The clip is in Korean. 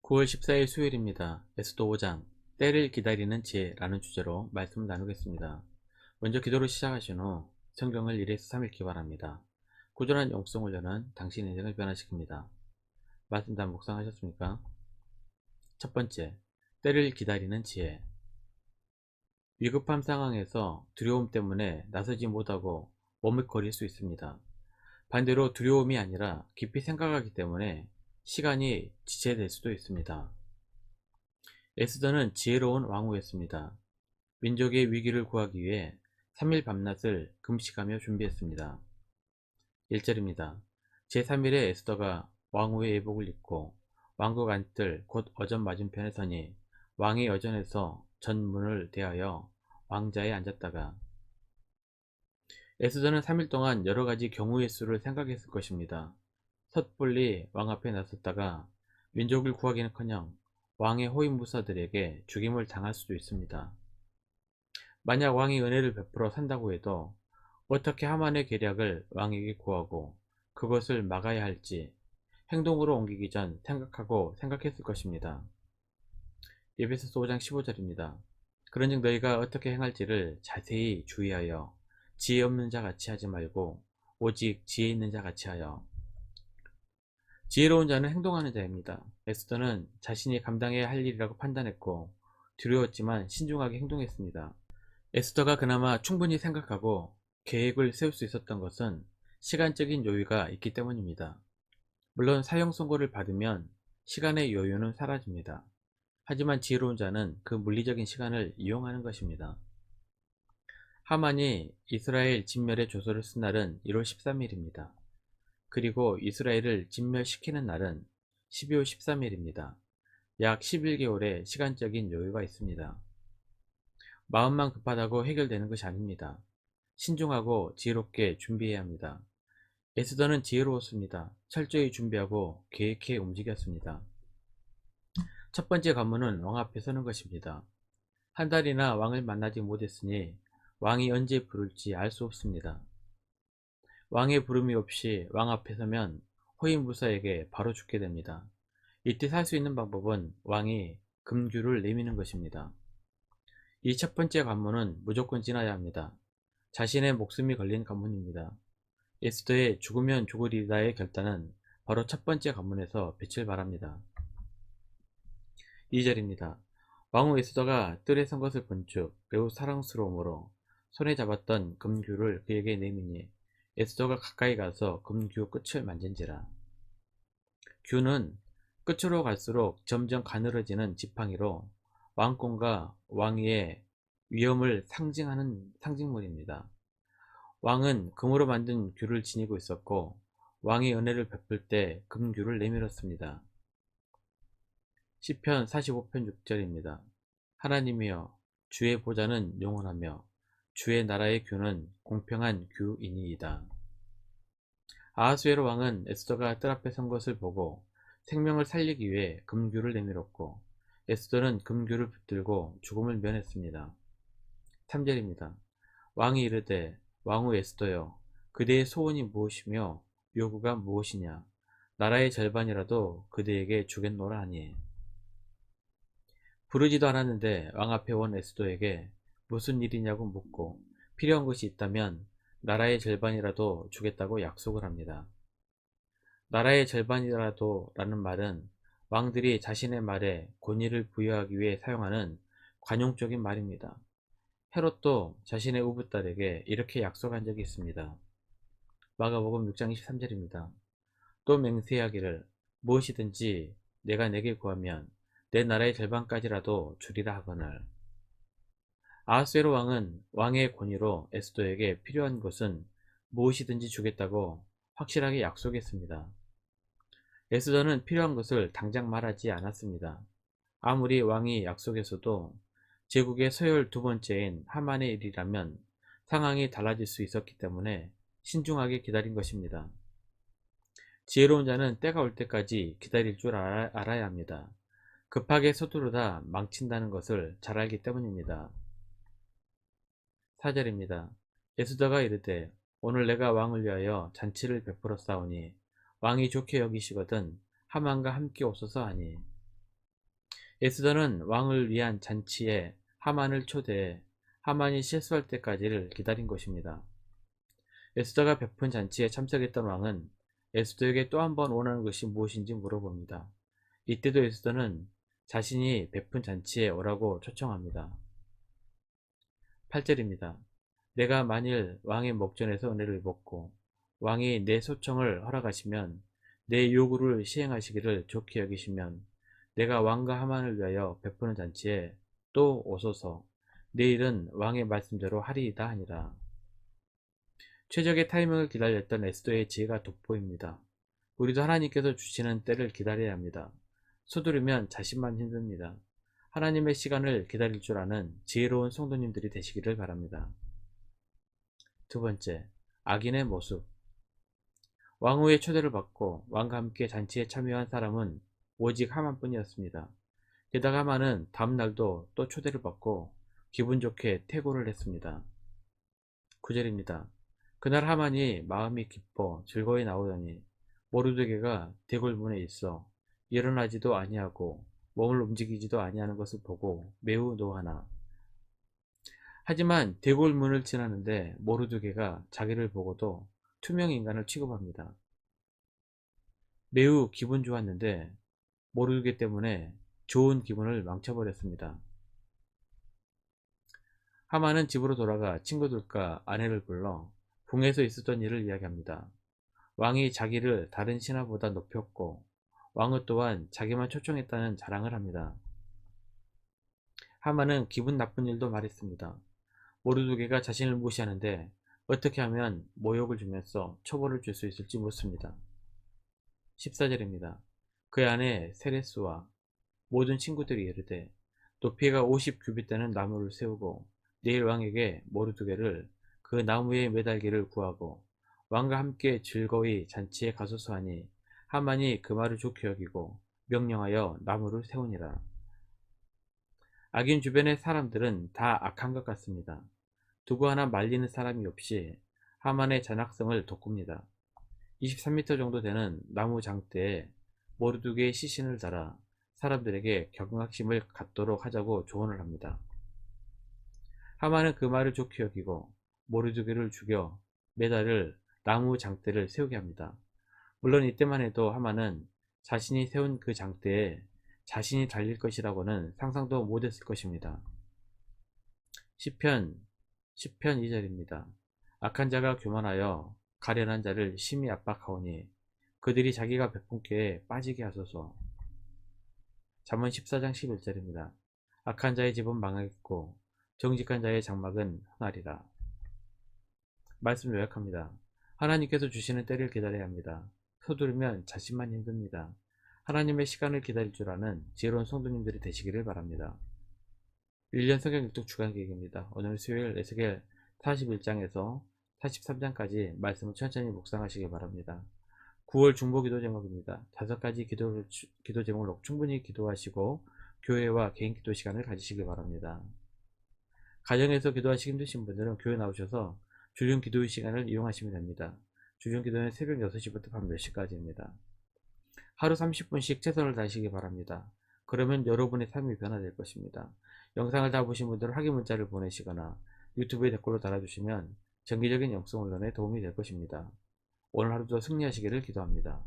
9월 14일 수요일입니다. 에스더 5장 때를 기다리는 지혜라는 주제로 말씀을 나누겠습니다. 먼저 기도로 시작하신 후 성경을 1에서 3 읽기 바랍니다. 꾸준한 영성 훈련은 당신 인생을 변화시킵니다. 말씀 다 묵상하셨습니까? 첫 번째, 때를 기다리는 지혜. 위급한 상황에서 두려움 때문에 나서지 못하고 머뭇거릴 수 있습니다. 반대로 두려움이 아니라 깊이 생각하기 때문에 시간이 지체될 수도 있습니다. 에스더는 지혜로운 왕후였습니다. 민족의 위기를 구하기 위해 3일 밤낮을 금식하며 준비했습니다. 1절입니다. 제3일에 에스더가 왕후의 예복을 입고 왕국 안뜰 곧 어전 맞은편에 서니 왕이 여전에서 전문을 대하여 왕자에 앉았다가. 에스더는 3일 동안 여러가지 경우의 수를 생각했을 것입니다. 섣불리 왕 앞에 나섰다가 민족을 구하기는커녕 왕의 호위무사들에게 죽임을 당할 수도 있습니다. 만약 왕이 은혜를 베풀어 산다고 해도 어떻게 하만의 계략을 왕에게 구하고 그것을 막아야 할지 행동으로 옮기기 전 생각했을 것입니다. 에베소서 5장 15절입니다. 그런즉 너희가 어떻게 행할지를 자세히 주의하여 지혜 없는 자 같이 하지 말고 오직 지혜 있는 자 같이 하여. 지혜로운 자는 행동하는 자입니다. 에스더는 자신이 감당해야 할 일이라고 판단했고 두려웠지만 신중하게 행동했습니다. 에스더가 그나마 충분히 생각하고 계획을 세울 수 있었던 것은 시간적인 여유가 있기 때문입니다. 물론 사형 선고를 받으면 시간의 여유는 사라집니다. 하지만 지혜로운 자는 그 물리적인 시간을 이용하는 것입니다. 하만이 이스라엘 진멸의 조서를 쓴 날은 1월 13일입니다. 그리고 이스라엘을 진멸시키는 날은 12월 13일입니다. 약 11개월의 시간적인 여유가 있습니다. 마음만 급하다고 해결되는 것이 아닙니다. 신중하고 지혜롭게 준비해야 합니다. 에스더는 지혜로웠습니다. 철저히 준비하고 계획해 움직였습니다. 첫 번째 관문은 왕 앞에 서는 것입니다. 한 달이나 왕을 만나지 못했으니 왕이 언제 부를지 알 수 없습니다. 왕의 부름이 없이 왕 앞에 서면 호위무사에게 바로 죽게 됩니다. 이때 살 수 있는 방법은 왕이 금규를 내미는 것입니다. 이 첫 번째 관문은 무조건 지나야 합니다. 자신의 목숨이 걸린 관문입니다. 에스더의 죽으면 죽으리다의 결단은 바로 첫 번째 관문에서 빛을 발합니다. 2절입니다. 왕후 에스더가 뜰에 선 것을 본즉 매우 사랑스러움으로 손에 잡았던 금규를 그에게 내미니 에스더가 가까이 가서 금규 끝을 만진지라. 규는 끝으로 갈수록 점점 가늘어지는 지팡이로 왕권과 왕위의 위엄을 상징하는 상징물입니다. 왕은 금으로 만든 규를 지니고 있었고 왕이 은혜를 베풀 때 금규를 내밀었습니다. 시편 45편 6절입니다. 하나님이여 주의 보좌는 영원하며 주의 나라의 규는 공평한 규이니이다. 아하수에로 왕은 에스더가 뜰 앞에 선 것을 보고 생명을 살리기 위해 금규를 내밀었고 에스더는 금규를 붙들고 죽음을 면했습니다. 3절입니다. 왕이 이르되 왕후 에스더여 그대의 소원이 무엇이며 요구가 무엇이냐 나라의 절반이라도 그대에게 주겠노라 하니. 부르지도 않았는데 왕 앞에 온 에스더에게 무슨 일이냐고 묻고 필요한 것이 있다면 나라의 절반이라도 주겠다고 약속을 합니다. 나라의 절반이라도 라는 말은 왕들이 자신의 말에 권위를 부여하기 위해 사용하는 관용적인 말입니다. 헤롯도 자신의 우부딸에게 이렇게 약속한 적이 있습니다. 마가복음 6장 23절입니다. 또 맹세하기를 무엇이든지 내가 내게 구하면 내 나라의 절반까지라도 주리라 하거늘. 아하수에로 왕은 왕의 권위로 에스더에게 필요한 것은 무엇이든지 주겠다고 확실하게 약속했습니다. 에스더는 필요한 것을 당장 말하지 않았습니다. 아무리 왕이 약속했어도 제국의 서열 두 번째인 하만의 일이라면 상황이 달라질 수 있었기 때문에 신중하게 기다린 것입니다. 지혜로운 자는 때가 올 때까지 기다릴 줄 알아야 합니다. 급하게 서두르다 망친다는 것을 잘 알기 때문입니다. 4절입니다. 에스더가 이르되 오늘 내가 왕을 위하여 잔치를 베풀어 싸우니 왕이 좋게 여기시거든 하만과 함께 오소서 하니. 에스더는 왕을 위한 잔치에 하만을 초대해 하만이 실수할 때까지를 기다린 것입니다. 에스더가 베푼 잔치에 참석했던 왕은 에스더에게 또 한 번 원하는 것이 무엇인지 물어봅니다. 이때도 에스더는 자신이 베푼 잔치에 오라고 초청합니다. 8절입니다. 내가 만일 왕의 목전에서 은혜를 입었고 왕이 내 소청을 허락하시면 내 요구를 시행하시기를 좋게 여기시면 내가 왕과 하만을 위하여 베푸는 잔치에 또 오소서. 내일은 왕의 말씀대로 하리이다 하니라. 최적의 타이밍을 기다렸던 에스더의 지혜가 돋보입니다. 우리도 하나님께서 주시는 때를 기다려야 합니다. 서두르면 자신만 힘듭니다. 하나님의 시간을 기다릴 줄 아는 지혜로운 성도님들이 되시기를 바랍니다. 두 번째, 악인의 모습. 왕후의 초대를 받고 왕과 함께 잔치에 참여한 사람은 오직 하만뿐이었습니다. 게다가 하만은 다음날도 또 초대를 받고 기분 좋게 퇴고를 했습니다. 9절입니다. 그날 하만이 마음이 기뻐 즐거이 나오더니 모르드게가 대궐문에 있어 일어나지도 아니하고 몸을 움직이지도 아니하는 것을 보고 매우 노하나. 하지만 대궐문을 지나는데 모르드게가 자기를 보고도 투명 인간을 취급합니다. 매우 기분 좋았는데 모르드게 때문에 좋은 기분을 망쳐버렸습니다. 하만은 집으로 돌아가 친구들과 아내를 불러 궁에서 있었던 일을 이야기합니다. 왕이 자기를 다른 신하보다 높였고 왕후 또한 자기만 초청했다는 자랑을 합니다. 하만은 기분 나쁜 일도 말했습니다. 모르드게가 자신을 무시하는데 어떻게 하면 모욕을 주면서 처벌을 줄 수 있을지 묻습니다. 14절입니다. 그의 아내 세레스와 모든 친구들이 이르되 높이가 50규빗 되는 나무를 세우고 내일 왕에게 모르드게를 그 나무에 매달기를 구하고 왕과 함께 즐거이 잔치에 가소서 하니 하만이 그 말을 좋게 여기고 명령하여 나무를 세우니라. 악인 주변의 사람들은 다 악한 것 같습니다. 두고 하나 말리는 사람이 없이 하만의 잔악성을 돋굽니다. 23m 정도 되는 나무 장대에 모르드게의 시신을 달아 사람들에게 경각심을 갖도록 하자고 조언을 합니다. 하만은 그 말을 좋게 여기고 모르드게를 죽여 매달을 나무 장대를 세우게 합니다. 물론 이때만 해도 하만은 자신이 세운 그 장대에 자신이 달릴 것이라고는 상상도 못했을 것입니다. 시편 2절입니다. 악한 자가 교만하여 가련한 자를 심히 압박하오니 그들이 자기가 베푼 꾀에 빠지게 하소서. 잠언 14장 11절입니다. 악한 자의 집은 망하겠고 정직한 자의 장막은 흥하리라. 말씀 요약합니다. 하나님께서 주시는 때를 기다려야 합니다. 서두르면 자신만 힘듭니다. 하나님의 시간을 기다릴 줄 아는 지혜로운 성도님들이 되시기를 바랍니다. 1년 성경 읽독 주간계획입니다. 오늘 수요일 에스겔 41장에서 43장까지 말씀을 천천히 묵상하시기 바랍니다. 9월 중보기도 제목입니다. 5가지 기도 제목을 충분히 기도하시고 교회와 개인 기도 시간을 가지시기 바랍니다. 가정에서 기도하시기 힘드신 분들은 교회 나오셔서 주중 기도의 시간을 이용하시면 됩니다. 주중 기도는 새벽 6시부터 밤 10시까지입니다. 하루 30분씩 최선을 다하시기 바랍니다. 그러면 여러분의 삶이 변화될 것입니다. 영상을 다 보신 분들은 확인 문자를 보내시거나 유튜브에 댓글로 달아주시면 정기적인 영성 훈련에 도움이 될 것입니다. 오늘 하루도 승리하시기를 기도합니다.